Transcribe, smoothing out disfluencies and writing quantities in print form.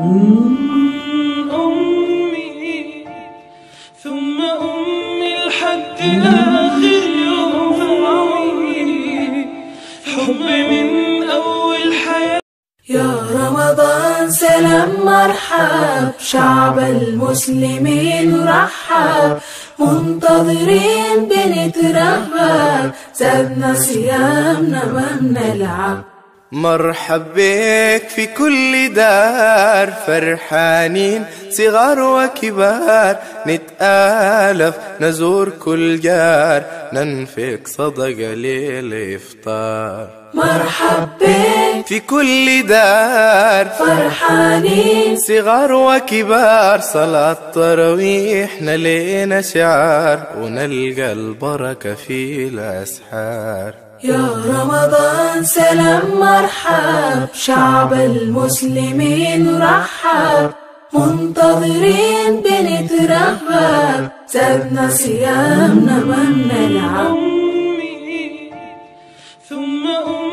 أمي ثم أمي لحد آخر يوم في عمري، حبي من أول حياة. يا رمضان سلام مرحب، شعب المسلمين رحب، منتظرين بنترهب، زادنا صيامنا ما بنلعب. مرحب بك في كل دار، فرحانين صغار وكبار، نتآلف نزور كل جار، ننفق صدقة للإفطار. مرحب بك في كل دار، فرحانين صغار وكبار، صلاة تراويح نلينا شعار، ونلقى البركة في الأسحار. يا رمضان سلام مرحب، شعب المسلمين رحب، منتظرين بنترهب، زادنا صيامنا ما بنلعب. أمي ثم أمي